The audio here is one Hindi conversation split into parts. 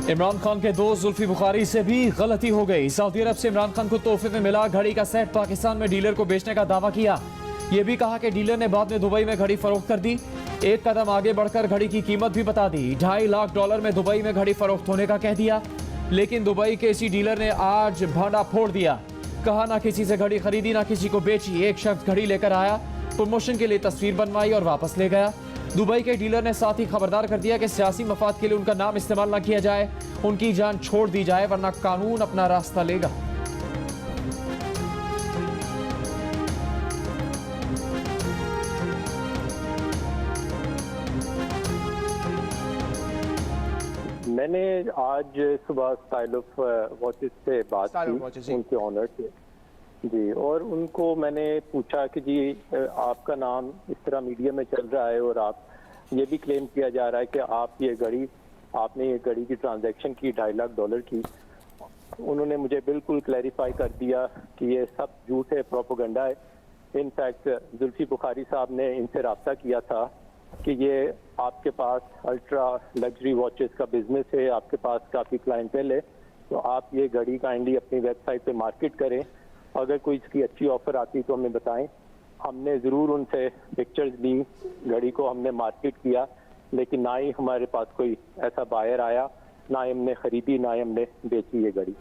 इमरान खान के दोस्त जुल्फी बुखारी से भी गलती हो गई। सऊदी अरब से इमरान खान को तोहफे में मिला घड़ी का सेट, पाकिस्तान में डीलर को बेचने का दावा किया। यह भी कहा कि डीलर ने बाद में दुबई में घड़ी फरोख्त कर दी। एक कदम आगे बढ़कर घड़ी की कीमत भी बता दी। $2.5 लाख में दुबई में घड़ी फरोख्त होने का कह दिया, लेकिन दुबई के इसी डीलर ने आज भांडा फोड़ दिया। कहा ना किसी से घड़ी खरीदी ना किसी को बेची। एक शख्स घड़ी लेकर आया, प्रमोशन के लिए तस्वीर बनवाई और वापस ले गया। दुबई के डीलर ने साथ ही खबरदार कर दिया कि सियासी मफाद के लिए उनका नाम इस्तेमाल न किया जाए, उनकी जान छोड़ दी जाए, वरना कानून अपना रास्ता लेगा। मैंने आज सुबह स्टाइल ऑफ वॉचेस से बात की, उनके ऑनर से जी, और उनको मैंने पूछा कि जी आपका नाम इस तरह मीडिया में चल रहा है और आप ये भी क्लेम किया जा रहा है कि आपने ये घड़ी की ट्रांजैक्शन की $2.5 लाख की। उन्होंने मुझे बिल्कुल क्लैरिफाई कर दिया कि ये सब झूठ है, प्रोपेगेंडा है। इनफैक्ट जुल्फी बुखारी साहब ने इनसे रब्ता किया था कि ये आपके पास अल्ट्रा लग्जरी वॉचेस का बिजनेस है, आपके पास काफ़ी क्लाइंटेल है, तो आप ये घड़ी काइंडली अपनी वेबसाइट पे मार्केट करें। अगर कोई इसकी अच्छी ऑफर आती तो हमें बताएं। हमने ज़रूर उनसे पिक्चर्स ली, घड़ी को हमने मार्केट किया, लेकिन ना ही हमारे पास कोई ऐसा बायर आया, ना ही हमने खरीदी, ना ही हमने बेची ये घड़ी।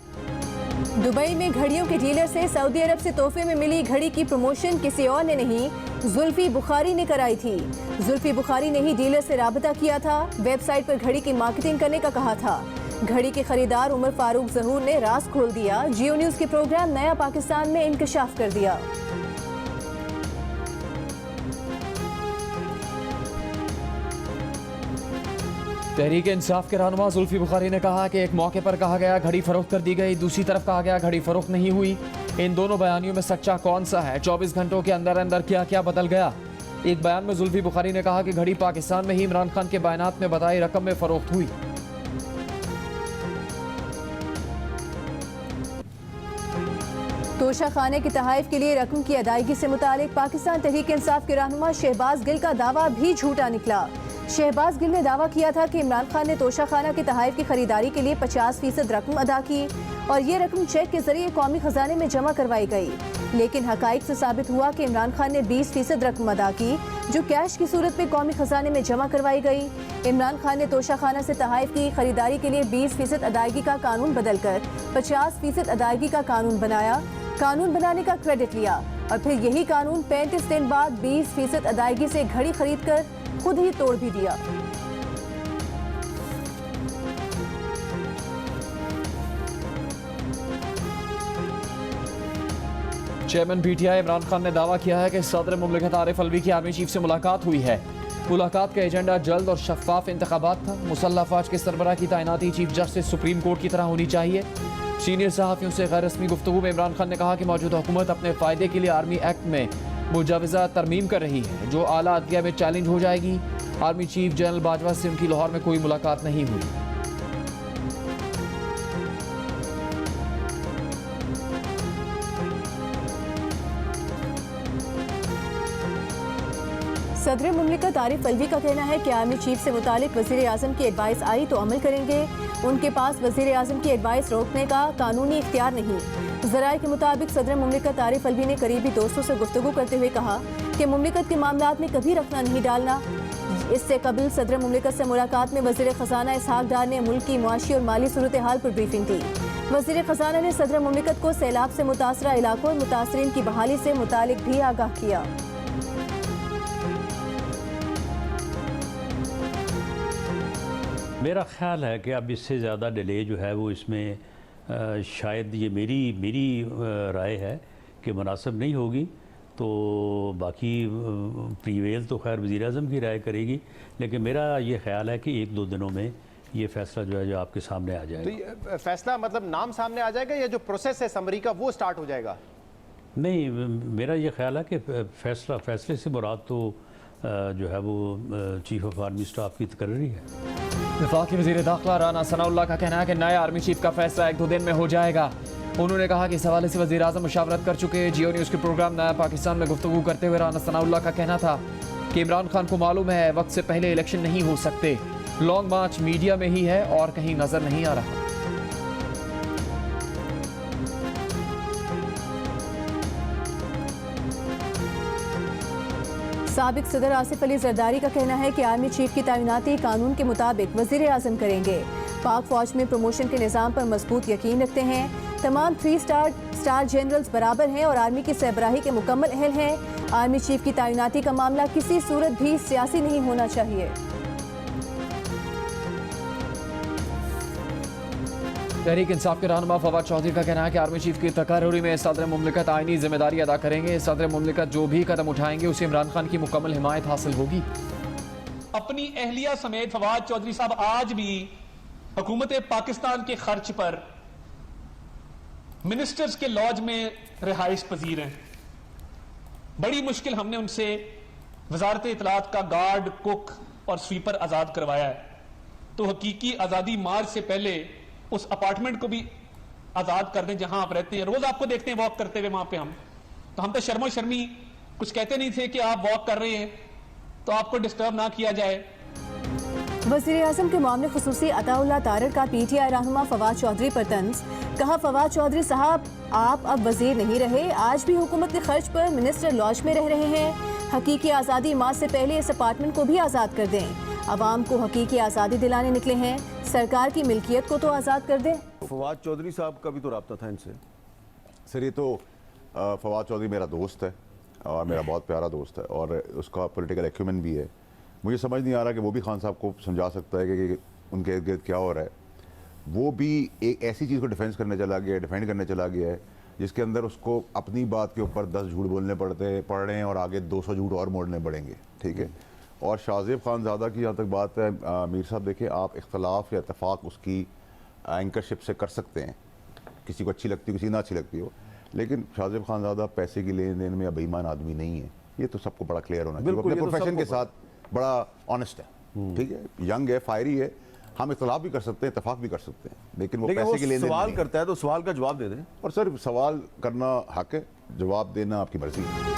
दुबई में घड़ियों के डीलर से सऊदी अरब से तोहफे में मिली घड़ी की प्रमोशन किसी और ने नहीं, जुल्फी बुखारी ने कराई थी। जुल्फी बुखारी ने ही डीलर से राबता किया था, वेबसाइट पर घड़ी की मार्केटिंग करने का कहा था। घड़ी के खरीदार उमर फारूक जहूर ने राज खोल दिया। जियो न्यूज के प्रोग्राम नया पाकिस्तान में इंकशाफ कर दिया। तहरीक इंसाफ के रहनुमा जुल्फी बुखारी ने कहा कि एक मौके पर कहा गया घड़ी फरोख्त कर दी गई, दूसरी तरफ कहा गया घड़ी फरोख्त नहीं हुई। इन दोनों बयानियों में सच्चा कौन सा है? 24 घंटों के अंदर अंदर क्या क्या बदल गया? एक बयान में जुल्फी बुखारी ने कहा कि घड़ी पाकिस्तान में ही इमरान खान के बयानात में बताई रकम में फरोख्त हुई। तोशा खाने के तहाइफ के लिए रकम की अदायगी से मुतालिक पाकिस्तान तहरीक इंसाफ के रहनुमा शहबाज गिल का दावा भी झूठा निकला। शहबाज गिल ने दावा किया था कि इमरान खान ने तोशा खाना के तहाइफ की खरीदारी के लिए 50% रकम अदा की और ये रकम चेक के जरिए कौमी खजाने में जमा करवाई गई, लेकिन हकाइक से साबित हुआ कि इमरान खान ने 20% रकम अदा की जो कैश की सूरत में कौमी खजाने में जमा करवाई गई। इमरान खान ने तोशा खाना से तहाइफ की खरीदारी के लिए 20% अदायगी का कानून बदलकर 50% अदायगी का कानून बनाया, कानून बनाने का क्रेडिट लिया और फिर यही कानून 35 दिन बाद 20% अदायगी से घड़ी खरीद कर खुद ही तोड़ भी दिया। चेयरमैन पीटीआई इमरान खान ने दावा किया है कि सदर मुमलिकत आरिफ अलवी की आर्मी चीफ से मुलाकात हुई है। मुलाकात का एजेंडा जल्द और शफाफ इंतखाबात था। मुसल्लह फौज के सरबराह की तैनाती चीफ जस्टिस सुप्रीम कोर्ट की तरह होनी चाहिए। सीनियर सहाफ़ियों से गैर रस्मी गुफ्तगू में इमरान खान ने कहा कि मौजूदा हुकूमत अपने फ़ायदे के लिए आर्मी एक्ट में मुजाविजा तरमीम कर रही है जो आला अदलिया में चैलेंज हो जाएगी। आर्मी चीफ जनरल बाजवा से उनकी लाहौर में कोई मुलाकात नहीं हुई। सदर मुमलिकत आरिफ अलवी का कहना है कि आर्मी चीफ से मुतालिक वज़ीर आज़म की एडवाइस आई तो अमल करेंगे। उनके पास वज़ीर आज़म की एडवाइस रोकने का कानूनी इख्तियार नहीं। ज़राए के मुताबिक सदर मुमलिकत आरिफ अलवी ने करीबी दोस्तों से गुफ्तगू करते हुए कहा कि मुमलिकत के मामलात में कभी रखना नहीं डालना। इससे कबल सदर मुमलिकत से मुलाकात में वज़ीर ख़जाना इसहाक डार ने मुल्क की मुआशी और माली सूरत हाल पर ब्रीफिंग दी। वज़ीर ख़जाना ने सदर मुमलिकत को सैलाब से मुतासरा इलाकों और मुतासरीन की बहाली से मुतालिक भी आगाह किया। मेरा ख़्याल है कि अब इससे ज़्यादा डिले जो है वो इसमें शायद ये मेरी राय है कि मुनासिब नहीं होगी। तो बाकी प्रीवेल तो खैर वज़ीर आज़म की राय करेगी, लेकिन मेरा ये ख़्याल है कि 1-2 दिनों में ये फ़ैसला जो है जो आपके सामने आ जाएगा। तो ये फ़ैसला मतलब नाम सामने आ जाएगा या जो प्रोसेस है समरी का वो स्टार्ट हो जाएगा? नहीं, मेरा ये ख्याल है कि फ़ैसले से मुराद तो जो है वो चीफ ऑफ आर्मी स्टाफ की तकर्री है। वफाकी वज़ीर दाखिला राना सनाउल्लाह का कहना है कि नए आर्मी चीफ का फैसला 1-2 दिन में हो जाएगा। उन्होंने कहा कि इस हवाले से वज़ीर आज़म मुशावरत कर चुके। जियो न्यूज़ के प्रोग्राम नया पाकिस्तान में गुफ्तगू करते हुए राना सनाउल्लाह का कहना था कि इमरान खान को मालूम है वक्त से पहले इलेक्शन नहीं हो सकते। लॉन्ग मार्च मीडिया में ही है और कहीं नजर नहीं आ रहा। साबिक सदर आसिफ अली जरदारी का कहना है कि आर्मी चीफ की तैनाती कानून के मुताबिक वजीर आजम करेंगे। पाक फौज में प्रमोशन के निज़ाम पर मजबूत यकीन रखते हैं। तमाम 3 स्टार जनरल्स बराबर हैं और आर्मी की सरबराही के मुकम्मल अहल हैं। आर्मी चीफ की तैनाती का मामला किसी सूरत भी सियासी नहीं होना चाहिए। तहरीक इंसाफ के रहनुमा फवाद चौधरी का कहना है कि आर्मी चीफ की तकर्री में सदर मुमलिकत आईनी जिम्मेदारी अदा करेंगे। सदर मुमलिकत जो भी कदम उठाएंगे उसे इमरान खान की मुकम्मल हिमायत हासिल होगी। अपनी अहलिया समेत फवाद चौधरी साहब आज भी हुकूमत पाकिस्तान के खर्च पर मिनिस्टर्स के लॉज में रिहाइश पजीर हैं। बड़ी मुश्किल हमने उनसे वजारत इतलात का गार्ड, कुक और स्वीपर आजाद करवाया है। तो हकीकी आजादी मार्च से पहले उस अपार्टमेंट को भी आजाद कर दें जहां आप रहते हैं। रोज आपको देखते हैं वॉक करते हुए वहां पे। हम तो शर्मो शर्मी कुछ कहते नहीं थे कि आप वॉक कर रहे हैं तो आपको डिस्टर्ब ना किया जाए। वज़ीर आज़म के मामले खुसूसी अताउल्लाह तारड़ का PTI रहनुमा फवाद चौधरी पर तंज। कहा, फवाद चौधरी साहब आप अब वजीर नहीं रहे, आज भी हुकूमत के खर्च पर मिनिस्टर लॉज में रह रहे हैं। हकीकी आज़ादी मार्च से पहले इस अपार्टमेंट को भी आज़ाद कर दें। अवाम को हकीकी आज़ादी दिलाने निकले हैं, सरकार की मिल्कियत को तो आज़ाद कर दें। फवाद चौधरी साहब का भी तो रब्ता था इनसे। सर ये तो फवाद चौधरी मेरा दोस्त है और मेरा बहुत प्यारा दोस्त है और उसका पॉलिटिकल एक्यूमेंट भी है। मुझे समझ नहीं आ रहा कि वो भी खान साहब को समझा सकता है कि उनके इर्द गिर्द क्या हो रहा है। वो भी एक ऐसी चीज़ को डिफेंड करने चला गया है जिसके अंदर उसको अपनी बात के ऊपर 10 झूठ बोलने पड़ रहे हैं और आगे 200 झूठ और मोड़ने पड़ेंगे। ठीक है। और शाहजेब खानज़ादा की जहाँ तक बात है, मीर साहब देखिए, आप इख्तलाफ या इत्तेफाक उसकी एंकरशिप से कर सकते हैं, किसी को अच्छी लगती हो किसी ना अच्छी लगती हो, लेकिन शाहजेब खानज़ादा पैसे की लेन देन में या बेईमान आदमी नहीं है। ये तो सबको बड़ा क्लियर होना चाहिए। अपने प्रोफेशन के साथ बड़ा ऑनेस्ट है। ठीक है, यंग है, फायरी है। हम इख्तलाफ भी कर सकते हैं, इत्तेफाक भी कर सकते हैं, लेकिन वो पैसे की लेन देन सवाल करता है तो सवाल का जवाब दे दें। और सर सवाल करना हक है, जवाब देना आपकी मर्जी है।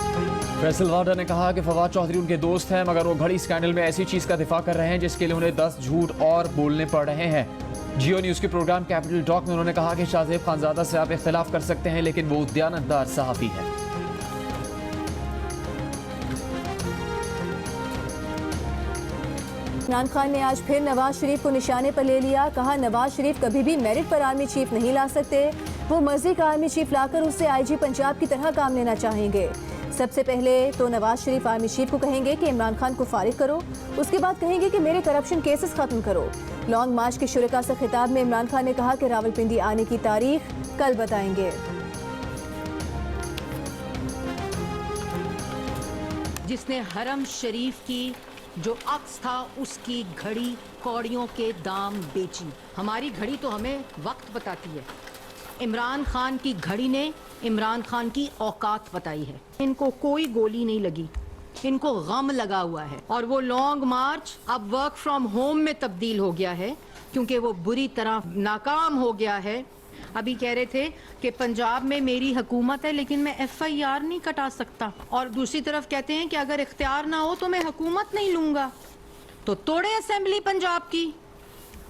फैसल वाडा ने कहा कि फवाद चौधरी उनके दोस्त हैं मगर वो घड़ी स्कैंडल में ऐसी चीज का दिफा कर रहे हैं जिसके लिए उन्हें 10 झूठ और बोलने पड़ रहे हैं। जियो न्यूज के प्रोग्राम कैपिटल टॉक में उन्होंने कहा कि शाहजेब खानज़ादा से आप इख्तिलाफ कर सकते हैं लेकिन वो दयानतदार सहाफ़ी है। इमरान खान ने आज फिर नवाज शरीफ को निशाने पर ले लिया। कहा, नवाज शरीफ कभी भी मेरिट पर आर्मी चीफ नहीं ला सकते। वो मर्जी का आर्मी चीफ लाकर उससे IG पंजाब की तरह काम लेना चाहेंगे। सबसे पहले तो नवाज शरीफ आर्मी चीफ को कहेंगे कि इमरान खान को फारिग करो, उसके बाद कहेंगे कि मेरे करप्शन केसेस खत्म करो। लॉन्ग मार्च के शुरका से खिताब में इमरान खान ने कहा कि रावलपिंडी आने की तारीख कल बताएंगे। जिसने हरम शरीफ की जो अक्स था उसकी घड़ी कौड़ियों के दाम बेची। हमारी घड़ी तो हमें वक्त बताती है, इमरान खान की घड़ी ने इमरान खान की औकात बताई है। इनको कोई गोली नहीं लगी, इनको गम लगा हुआ है और वो लॉन्ग मार्च अब वर्क फ्रॉम होम में तब्दील हो गया है क्योंकि वो बुरी तरह नाकाम हो गया है। अभी कह रहे थे कि पंजाब में मेरी हुकूमत है लेकिन मैं FIR नहीं कटा सकता, और दूसरी तरफ कहते हैं कि अगर इख्तियार ना हो तो मैं हुकूमत नहीं लूंगा। तो तोड़े असेंबली पंजाब की,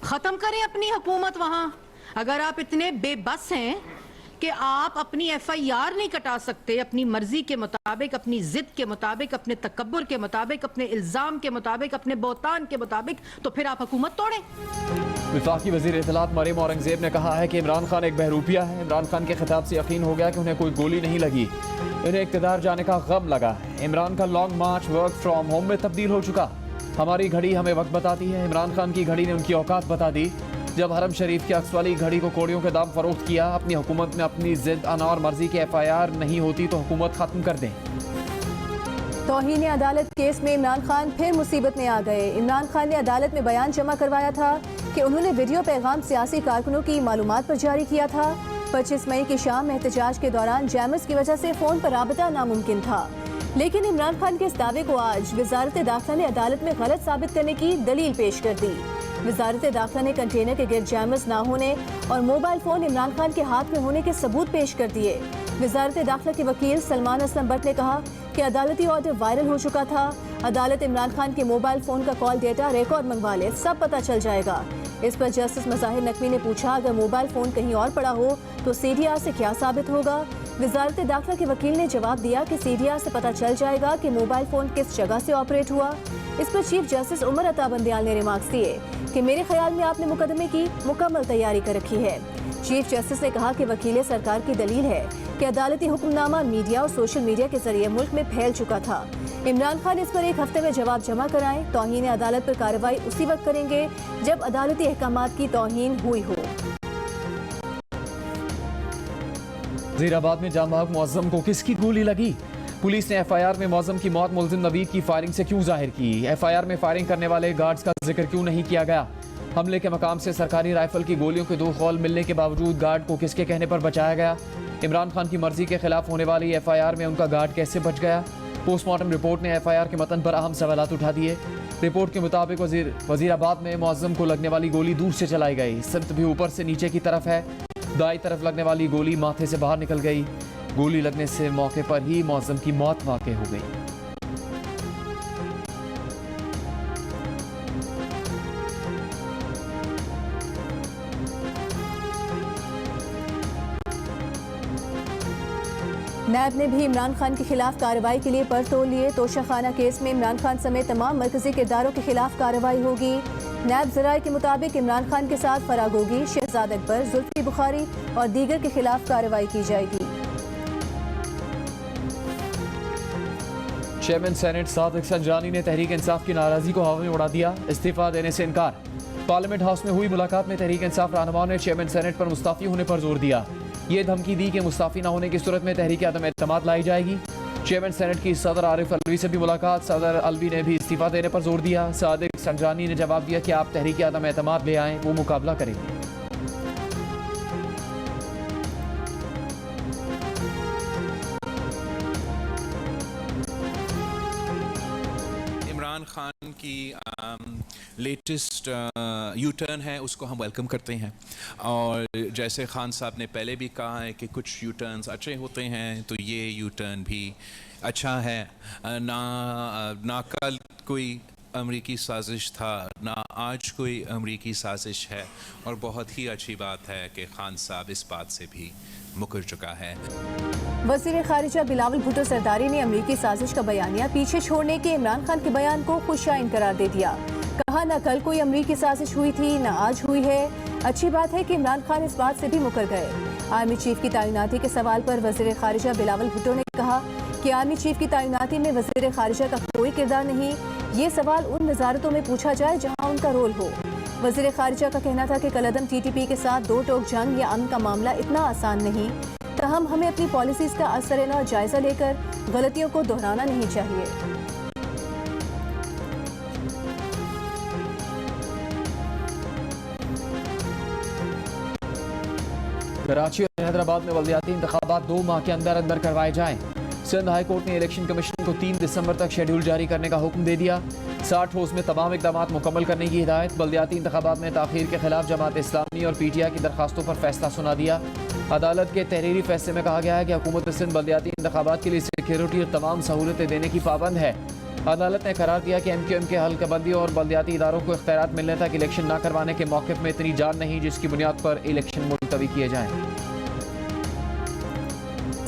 खत्म करें अपनी हुकूमत वहां। अगर आप इतने बेबस हैं कि आप अपनी FIR नहीं कटा सकते अपनी मर्जी के मुताबिक, अपनी जिद के मुताबिक, अपने तकब्बुर के मुताबिक, अपने इल्जाम के मुताबिक, अपने बोहतान के मुताबिक, तो फिर आप हुकूमत तोड़ें। वफाकी वज़ीर इत्तलात मरीम औरंगजेब ने कहा है कि इमरान खान एक बहरूपिया है। इमरान खान के खिताब से यकीन हो गया कि उन्हें कोई गोली नहीं लगी, इन्हें इक़्तिदार जाने का गम लगा है। इमरान का long March work from home में तब्दील हो चुका। हमारी घड़ी हमें वक्त बताती है, इमरान खान की घड़ी ने उनकी औकात बता दी। जब हरम शरीफ की अक्स वाली घड़ी को कोड़ियों के दाम फरोख्त किया, अपनी हुकूमत में अपनी जिद अना और मर्जी की FIR नहीं होती तो हुकूमत खत्म कर दें। तौहीन अदालत केस में इमरान खान फिर मुसीबत में आ गए। इमरान खान ने अदालत में बयान जमा करवाया था कि उन्होंने वीडियो पैगाम सियासी कारकुनों की मालूमात पर जारी किया था। 25 मई की शाम एहतजाज के दौरान जैमस की वजह से फ़ोन पर राबता नामुमकिन था, लेकिन इमरान खान के इस दावे को आज वजारत दाखिला ने अदालत में गलत साबित करने की दलील पेश कर दी। वजारत दाखिला ने कंटेनर के गिर्द जैमस ना होने और मोबाइल फ़ोन इमरान खान के हाथ में होने के सबूत पेश कर दिए। वजारत दाखिला के वकील सलमान असलम बट ने कहा कि अदालती ऑर्डर वायरल हो चुका था अदालत इमरान खान के मोबाइल फोन का कॉल डेटा रिकॉर्ड मंगवा ले, सब पता चल जाएगा। इस पर जस्टिस मज़ाहिर नकवी ने पूछा, अगर मोबाइल फोन कहीं और पड़ा हो तो CDR से क्या साबित होगा? वजारत दाखिला के वकील ने जवाब दिया कि CDR से पता चल जाएगा कि मोबाइल फोन किस जगह से ऑपरेट हुआ। इस पर चीफ जस्टिस उमर अता बंदियाल ने रिमार्क्स दिए कि मेरे ख्याल में आपने मुकदमे की मुकम्मल तैयारी कर रखी है। चीफ जस्टिस ने कहा कि वकील सरकार की दलील है कि अदालती हुक्मनामा मीडिया और सोशल मीडिया के जरिए मुल्क में फैल चुका था। इमरान खान इस पर 1 हफ्ते में जवाब जमा कराएं। तौहीन अदालत पर कार्रवाई उसी वक्त करेंगे जब अदालती अहकामात की तौहीन हुई हो। वज़ीराबाद में जाम बहक मुअज्जम को किसकी गोली लगी? पुलिस ने FIR में मुअज्जम की मौत मुलजिम नवीद की फायरिंग से क्यों जाहिर की? FIR में फायरिंग करने वाले गार्ड्स का जिक्र क्यों नहीं किया गया? हमले के मकाम से सरकारी राइफल की गोलियों के 2 खौल मिलने के बावजूद गार्ड को किसके कहने पर बचाया गया? इमरान खान की मर्जी के खिलाफ होने वाली FIR में उनका गार्ड कैसे बच गया? पोस्टमार्टम रिपोर्ट ने FIR के मतन पर अहम सवालात उठा दिए। रिपोर्ट के मुताबिक वज़ीराबाद में मुअज्जम को लगने वाली गोली दूर से चलाई गई। सिमत भी ऊपर से नीचे की तरफ है। दाई तरफ लगने वाली गोली माथे से बाहर निकल गई। गोली लगने से मौके पर ही मुअज्जम की मौत वाक़ई हो गई। नैब ने भी इमरान खान के खिलाफ कार्रवाई के लिए पर तोड़ लिए। तोशाखाना केस में इमरान खान समेत तमाम मरकजी किरदारों के खिलाफ कार्रवाई होगी। नैब ज़राए के मुताबिक इमरान खान के साथ फराग होगी, शहजाद अकबर, जुल्फी बुखारी और दीगर के खिलाफ कार्रवाई की जाएगी। चेयरमैन सेनेट सादिक संजरानी ने तहरीक इंसाफ की नाराजगी को हवा में उड़ा दिया। इस्तीफा देने से इनकार। पार्लियामेंट हाउस में हुई मुलाकात में तहरीक इंसाफ रहनुमाओं ने चेयरमैन सेनेट पर मुस्ताफी होने पर जोर दिया। ये धमकी दी कि मुस्ताफी न होने की सूरत में तहरीक अदम एतमाद लाई जाएगी। चेयरमैन सेनेट की सदर आरिफ अलवी से भी मुलाकात। सदर अलवी ने भी इस्तीफा देने पर जोर दिया। सादिक संजरानी ने जवाब दिया कि आप तहरीक अदम एतमाद ले आएं, वो मुकाबला करेंगे। इमरान खान की लेटेस्ट यू टर्न है, उसको हम वेलकम करते हैं। और जैसे खान साहब ने पहले भी कहा है कि कुछ यू टर्न्स अच्छे होते हैं, तो ये यू टर्न भी अच्छा है। ना कल कोई अमरीकी साजिश था, ना आज कोई अमरीकी साजिश है। और बहुत ही अच्छी बात है कि खान साहब इस बात से भी मुकर चुका है। वज़ीर खारिजा बिलावल भुट्टो सरदारी ने अमरीकी साजिश का बयानिया पीछे छोड़ने के इमरान खान के बयान को खुशाइन करार दे दिया। कहा, न कल कोई अमरीकी साजिश हुई थी, न आज हुई है। अच्छी बात है कि इमरान खान इस बात से भी मुकर गए। आर्मी चीफ की तैनाती के सवाल पर वज़ीर खारिजा बिलावल भुट्टो ने कहा कि आर्मी चीफ की तैनाती में वज़ीर खारिजा का कोई किरदार नहीं। ये सवाल उन वजारतों में पूछा जाए जहाँ उनका रोल हो। वज़ीर खारिजा का कहना था कि कलअदम TTP के साथ 2 टोक जंग या अमन का मामला इतना आसान नहीं, तहम हमें अपनी पॉलिसीज का असर जायजा लेकर गलतियों को दोहराना नहीं चाहिए। कराची और हैदराबाद में बल्दियाती इंतखाबात 2 माह के अंदर अंदर करवाए जाएं। सिंध हाई कोर्ट ने इलेक्शन कमीशन को 3 दिसंबर तक शेड्यूल जारी करने का हुक्म दे दिया। 60 रोज में तमाम इकदाम मुकम्मल करने की हिदायत। बल्दियाती इंतखाबात में ताखीर के खिलाफ जमात इस्लामी और PTI की दरखास्तों पर फैसला सुना दिया। अदालत के तहरीरी फैसले में कहा गया है कि हुकूमत सिंध बल्दियाती इंतखाबात के लिए सिक्योरिटी और तमाम सहूलतें देने की पाबंद है। अदालत ने करार दिया कि MQM के हल्काबंदी और बल्दियाती इदारों को इख्तियारात मिलने तक इलेक्शन न करवाने के मौक़िफ़ में इतनी जान नहीं जिसकी बुनियाद पर इलेक्शन मुलतवी किए जाएँ।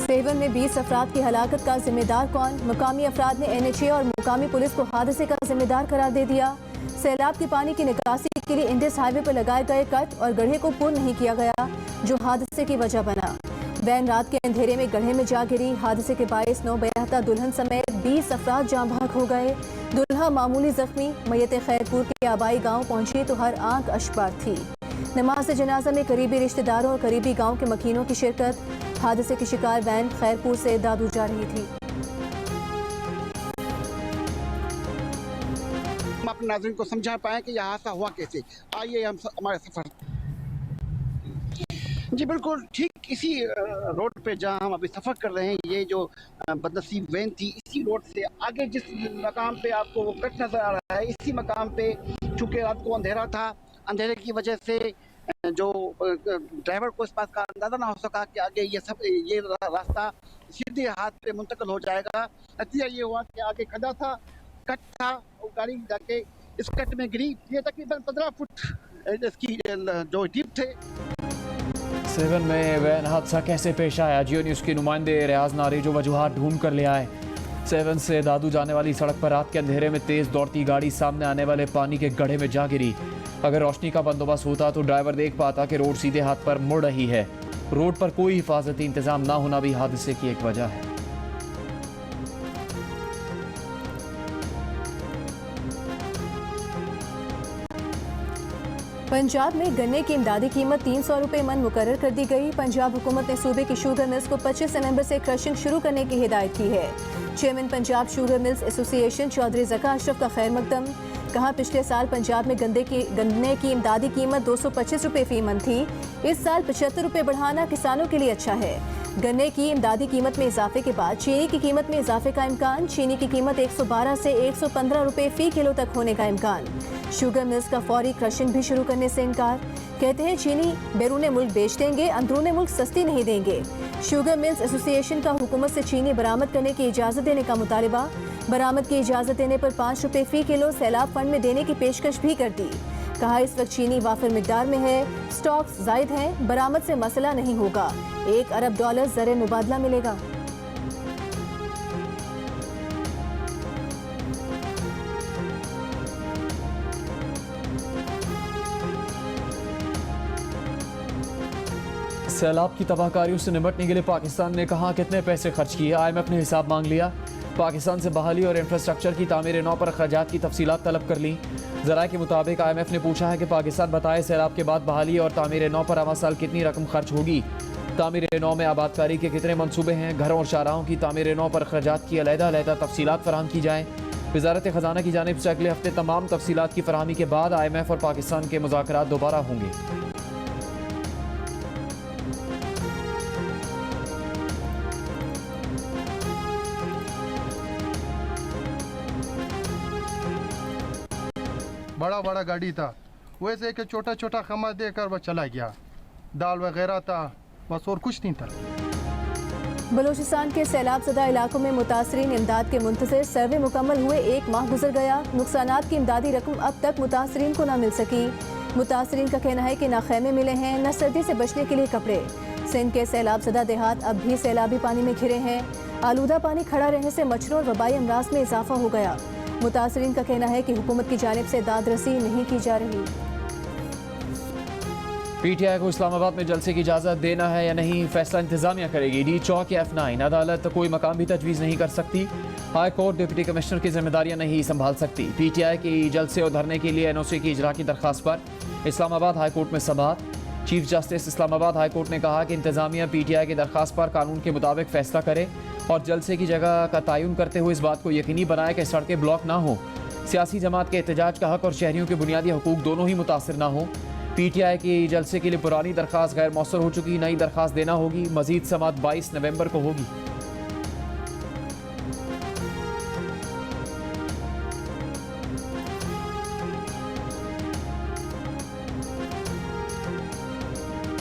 सेवन में 20 अफराद की हलाकत का जिम्मेदार कौन? मुकामी अफराद ने NHA और मुकामी पुलिस को हादसे का जिम्मेदार करार दे दिया। सैलाब के पानी की निकासी के लिए इंडस हाईवे पर लगाए गए कट और गड्ढे को पुर नहीं किया गया, जो हादसे की वजह बना। वैन रात के अंधेरे में गड्ढे में जा गिरी। हादसे के बायस 9 बेहता दुल्हन समेत 20 अफराद जाँ बहक हो गए। दुल्हा मामूली जख्मी। मैयत खैरपुर के आबाई गाँव पहुंची तो हर आंख अशबार थी। नमाज जनाजा में करीबी रिश्तेदारों और करीबी गाँव के मकीनों की शिरकत। हादसे की शिकार वैन खैरपुर से दादू जा रही थी। हम अपने नाज़रीन को समझा पाएँ कि यह हादसा हुआ कैसे। आइए हम हमारे सफर। जी बिल्कुल ठीक इसी रोड पे जहां हम अभी सफ़र कर रहे हैं, ये जो बदनसीब वैन थी, इसी रोड से आगे जिस मकाम पे आपको वो कट नज़र आ रहा है, इसी मकाम पे चूँकि रात को अंधेरा था, अंधेरे की वजह से जो ड्राइवर को इस बात का अंदाज़ा ना हो सका कि आगे ये रास्ता सीधे हाथ पे मुंतकिल हो जाएगा। नतीजा ये हुआ कि आगे खड्डा था, कट था, वो गाड़ी जाके इस कट में गिरी। ये तकरीबन 15 फुट इसकी जो डीप थे। 7 में वैन हादसा कैसे पेश आया? जियो न्यूज़ के नुमाइंदे रियाज नारी जो वजूहात ढूंढ कर ले आए। 7 से दादू जाने वाली सड़क पर रात के अंधेरे में तेज दौड़ती गाड़ी सामने आने वाले पानी के गड्ढे में जा गिरी। अगर रोशनी का बंदोबस्त होता तो ड्राइवर देख पाता कि रोड सीधे हाथ पर मुड़ रही है। रोड पर कोई हिफाजती इंतजाम ना होना भी हादसे की एक वजह है। पंजाब में गन्ने की इमदादी कीमत 300 रुपये मन मुकर्रर कर दी गई। पंजाब हुकूमत ने सूबे की शुगर मिल्स को 25 नवंबर से क्रशिंग शुरू करने की हिदायत की है। Chairman Punjab sugar mills association Chaudhry Zaka Ashraf का खैर मकदम। कहा, पिछले साल पंजाब में गन्ने की इमदादी कीमत 225 रुपये फी मन थी। इस साल 75 रुपये बढ़ाना किसानों के लिए अच्छा है। गन्ने की इमदादी कीमत में इजाफे के बाद चीनी की कीमत में इजाफे का इम्कान। चीनी की कीमत 112 से 115 रुपये फी किलो तक होने का इम्कान। शुगर मिल्स का फौरी क्रशिंग भी शुरू करने से इनकार। कहते हैं चीनी बैरून मुल्क बेच देंगे, अंदरूनी मुल्क सस्ती नहीं देंगे। शुगर मिल्स एसोसिएशन का हुकूमत से चीनी बरामद करने की इजाज़त देने का मुतालबा। बरामद की इजाज़त देने पर 5 रुपये फी किलो सैलाब फंड में देने की पेशकश भी कर दी। कहा, इस वक्त चीनी वाफिर मिकदार में है, स्टॉक्स जायद हैं, बरामद से मसला नहीं होगा। $1 अरब ज़र मुबादला मिलेगा। सैलाब की तबाहकारियों से निपटने के लिए पाकिस्तान ने कहा कितने पैसे खर्च किए। IMF ने हिसाब मांग लिया। पाकिस्तान से बहाली और इंफ्रास्ट्रक्चर की तामीर नौ पर अखराजात की तफसीलात तलब कर ली। ज़राए के मुताबिक IMF ने पूछा है कि पाकिस्तान बताए सैलाब के बाद बहाली और तामीर नौ पर आवा साल कितनी रकम खर्च होगी। तामीर नौ में आबादकारी के कितने मनसूबे हैं। घरों और शाहराहों की तामीर नौ पर अखराजात की अलहदा तफसीलात फराहम की जाएँ। वजारत ख़जाना की जानिब से अगले हफ्ते तमाम तफसीलात की फराहमी के बाद IMF और पाकिस्तान के मुज़ाकरात दोबारा होंगे। बड़ा बड़ा गाड़ी था, वैसे कि छोटा छोटा खमा देकर वह चला गया। दाल वगैरह था, बस और कुछ नहीं था। बलूचिस्तान के सैलाब ज़दा इलाकों में मुतासरीन इमदाद के मुंतज़िर। सर्वे मुकम्मल हुए 1 माह गुजर गया। नुकसानात की इमदादी रकम अब तक मुतासरीन को न मिल सकी। मुतासरीन का कहना है कि न खैमे मिले हैं, न सर्दी से बचने के लिए कपड़े। सिंध के सैलाब ज़दा देहात अब भी सैलाबी पानी में घिरे हैं। आलूदा पानी खड़ा रहने से मच्छरों और वबाई अमराज में इजाफा हो गया। मुतासरीन का कहना है कि हुकूमत की जानिब से दादरसी नहीं की जा रही। PTI को इस्लामाबाद में जलसे की इजाज़त देना है या नहीं, फैसला इंतजामिया करेगी। डी चौक या F9 अदालत कोई मकाम भी तजवीज़ नहीं कर सकती। हाई कोर्ट डिप्टी कमिश्नर की जिम्मेदारियां नहीं संभाल सकती। PTI की जलसे और धरने के लिए NOC की इजरा की दरख्वास्त पर इस्लामाबाद हाई कोर्ट में समाअत। Chief justice Islamabad high court ने कहा कि इंतजामिया PTI की दरख्वास्त पर कानून के मुताबिक फैसला करे और जलसे की जगह का तयन करते हुए इस बात को यकीनी बनाए कि सड़कें ब्लॉक ना हो, सियासी जमात के एहतजाज का हक और शहरियों के बुनियादी हकूक दोनों ही मुतासर ना हो। PTI की जलसे के लिए पुरानी दरख्वास्त गैर मौसर हो चुकी, नई दरख्वास्त देना होगी। मजीद समाअत 22 नवंबर को होगी।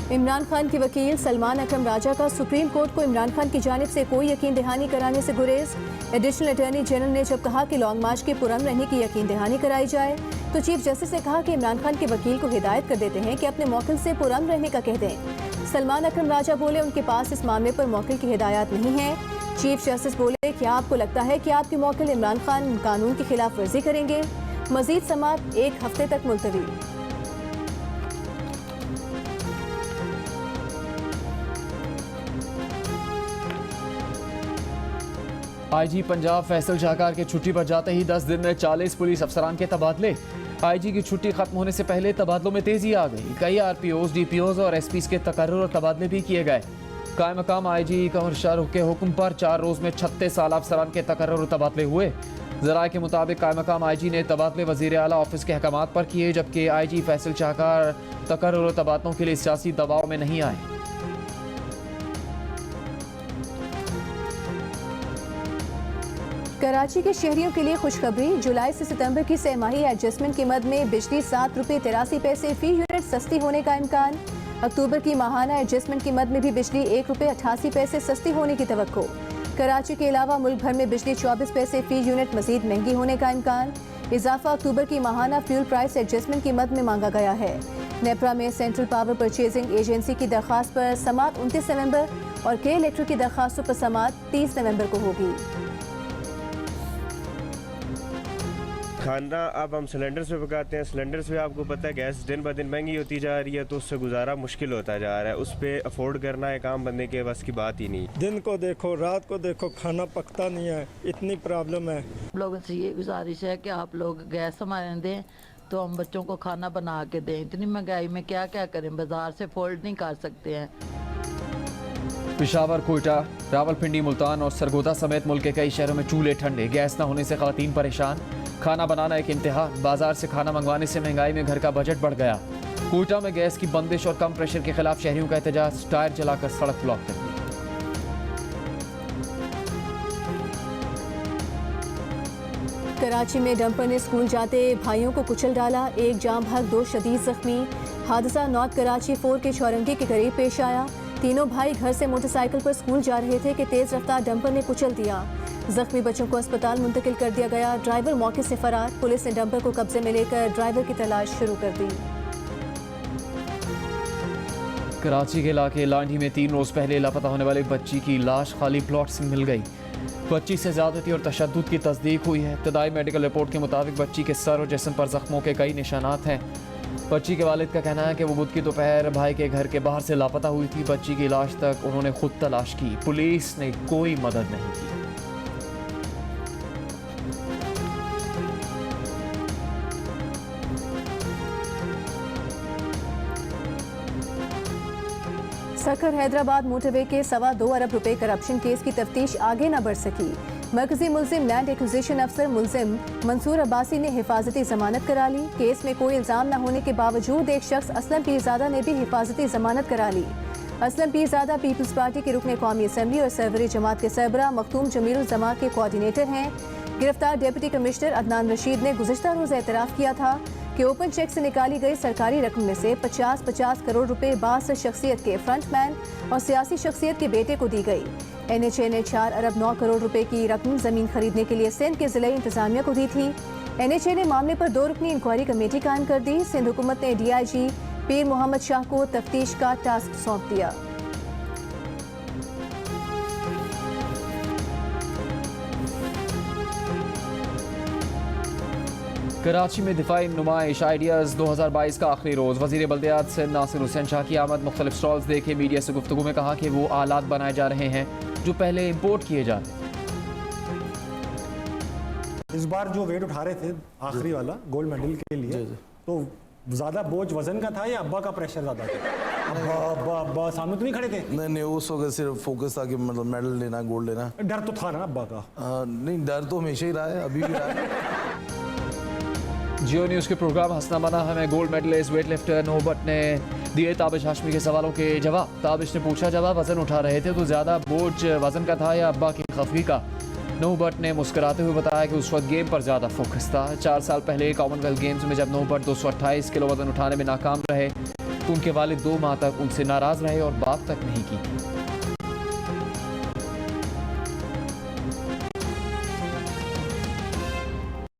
इमरान खान के वकील सलमान अकरम राजा का सुप्रीम कोर्ट को इमरान खान की जानिब से कोई यकीन दहानी कराने से गुरेज। एडिशनल अटॉर्नी जनरल ने जब कहा कि लॉन्ग मार्च के पुरअमन रहने की यकीन दहानी कराई जाए, तो चीफ जस्टिस ने कहा कि इमरान खान के वकील को हिदायत कर देते हैं कि अपने मौकिल से पुरअमन रहने का कह दें। सलमान अकरम राजा बोले उनके पास इस मामले पर मौकिल की हिदायत नहीं है। चीफ जस्टिस बोले क्या आपको लगता है कि आपके मौकिल इमरान खान कानून की खिलाफ वर्जी करेंगे? मजीद समाअत 1 हफ्ते तक मुलतवी। IG पंजाब फैसल शाहकार के छुट्टी पर जाते ही 10 दिन में 40 पुलिस अफसरान के तबादले। IG की छुट्टी खत्म होने से पहले तबादलों में तेजी आ गई। कई RPOs, DPOs और SPs के तकर्रुर और तबादले भी किए गए। कायम मकाम IG कंवर शाहरुख के हुक्म पर 4 रोज में 36 आला अफसरान के तकर्रुर और तबादले हुए। ज़राए के मुताबिक कायम मकाम IG ने तबादले वज़ीर आला ऑफिस के अहकामात पर किए, जबकि IG फैसल शाहकार तकर्रुर और तबादलों के लिए सियासी दबाव में नहीं आए। कराची के शहरियों के लिए खुशखबरी। जुलाई से सितंबर की सहमाही एडजस्टमेंट की मद में बिजली 7 रुपये 83 पैसे फी यूनिट सस्ती होने का इम्कान। अक्टूबर की माहाना एडजस्टमेंट की मद में भी बिजली 1 रुपये 88 पैसे सस्ती होने की तवक्को। कराची के अलावा मुल्क भर में बिजली 24 पैसे फी यूनिट मजीद महंगी होने का इम्कान। इजाफा अक्टूबर की माहाना फ्यूल प्राइस एडजस्टमेंट की मद में मांगा गया है। नेपरा में सेंट्रल पावर परचेजिंग एजेंसी की दरख्वास्त पर समाअत 29 नवंबर और के इलेक्ट्रिक की दरख्वास्तों पर समाअत 30 नवंबर को होगी। खाना अब हम सिलेंडर्स पे पकाते हैं। सिलेंडर्स पे आपको पता है गैस दिन ब दिन महंगी होती जा रही है, तो उससे गुजारा मुश्किल होता जा रहा है। उस पे अफोर्ड करना एक आम बंदे के बस की बात ही नहीं। दिन को देखो रात को देखो खाना पकता नहीं है, इतनी प्रॉब्लम है। लोगों से ये गुजारिश है कि आप लोग गैस हमारे दें तो हम बच्चों को खाना बना के दें। इतनी महंगाई में क्या क्या करें, बाजार से अफोर्ड नहीं कर सकते हैं। पेशावर, कोयटा, रावलपिंडी, मुल्तान और सरगोदा समेत मुल्क के कई शहरों में चूल्हे ठंडे, गैस न होने से खवातीन परेशान। खाना बनाना एक इम्तिहान, बाजार से खाना मंगवाने से महंगाई में घर का बजट बढ़ गया। कोयटा में गैस की बंदिश और कम प्रेशर के खिलाफ शहरियों का एहतजाज, टायर जलाकर सड़क ब्लॉक कर दी। कराची में डंपर ने स्कूल जाते भाइयों को कुचल डाला, एक जाम भग 2 शदीद जख्मी। हादसा नॉर्थ कराची 4 के चौरंगी के करीब पेश आया। तीनों भाई घर से मोटरसाइकिल पर स्कूल जा रहे थे कि तेज रफ्तार डंपर ने कुचल दिया। जख्मी बच्चों को अस्पताल मुंतकिल कर दिया गया। ड्राइवर मौके से फरार। पुलिस ने डंपर को कब्जे में लेकर ड्राइवर की तलाश शुरू कर दी। कराची के इलाके लांडी में 3 रोज पहले लापता होने वाली बच्ची की लाश खाली प्लॉट से मिल गई। बच्ची से ज्यादती और तशद्दुद की तस्दीक हुई है। इब्तदाई मेडिकल रिपोर्ट के मुताबिक बच्ची के सर और जिस्म पर जख्मों के कई निशानात हैं। बच्ची के वालिद का कहना है कि वो बुध की दोपहर भाई के घर के बाहर से लापता हुई थी। बच्ची की लाश तक उन्होंने खुद तलाश की, पुलिस ने कोई मदद नहीं की। सखर हैदराबाद मोटरवे के 2.25 अरब रुपए करप्शन केस की तफ्तीश आगे न बढ़ सकी। मरकजी मुल्जिम लैंड एक्विजिशन अफसर मुल्जिम मंसूर अब्बासी ने हिफाजती जमानत करा ली। केस में कोई इल्जाम न होने के बावजूद एक शख्स असलम पीरजादा ने भी हिफाजती जमानत करा ली। असलम पीरजादा पीपल्स पार्टी के रुकन कौमी असम्बली और सरवरी जमात के सरबरा मखतूम जमीरुल जमा के कोऑर्डिनेटर हैं। गिरफ्तार डिप्टी कमिश्नर अदनान रशीद ने गुज़िश्ता रोज़ एतराफ़ किया था कि ओपन चेक से निकाली गई सरकारी रकम में से 50-50 करोड़ रुपए बास शख्सियत के फ्रंटमैन और सियासी शख्सियत के बेटे को दी गई। NHA ने 4 अरब 9 करोड़ रुपए की रकम जमीन खरीदने के लिए सिंध के जिले इंतजामिया को दी थी। NHA ने मामले पर 2 रुकनी इंक्वायरी कमेटी कायम कर दी। सिंध हुकूमत ने DIG पीर मोहम्मद शाह को तफ्तीश का टास्क सौंप दिया। कराची में दिफाई नुमाइश आइडियाज़ 2022 का आखिरी रोज़। वज़ीर बल्दियात से नासिर हुसैन शाह की आमद। मुख्तलिफ स्टॉल्स देखे। मीडिया से गुफ्तगू में कहा कि वो आलात बनाए जा रहे हैं जो पहले इम्पोर्ट किए जाते। इस बार जो वेट उठा रहे थे आखिरी वाला गोल्ड मेडल के लिए, तो ज़्यादा बोझ वजन का था या अब्बा का प्रेशर ज़्यादा था? अब्बा सामने तो नहीं खड़े थे? नहीं, उस वक्त सिर्फ फोकस था कि मतलब मेडल लेना, गोल्ड लेना। डर तो था ना अब्बा का? नहीं, डर तो हमेशा ही रहा है, अभी भी रहा है। जियो न्यूज़ के प्रोग्राम हंसना मना हमें गोल्ड मेडलिस्ट वेट लिफ्टर नौबत ने दिए ताबिश हाशमी के सवालों के जवाब। ताबिश ने पूछा जब वजन उठा रहे थे तो ज़्यादा बोझ वजन का था या अब्बा की खफी का? नौबत ने मुस्कुराते हुए बताया कि उस वक्त गेम पर ज़्यादा फोकस था। 4 साल पहले कॉमनवेल्थ गेम्स में जब नौबत 228 किलो वजन उठाने में नाकाम रहे तो उनके वालिद 2 माह तक उनसे नाराज़ रहे और बात तक नहीं की।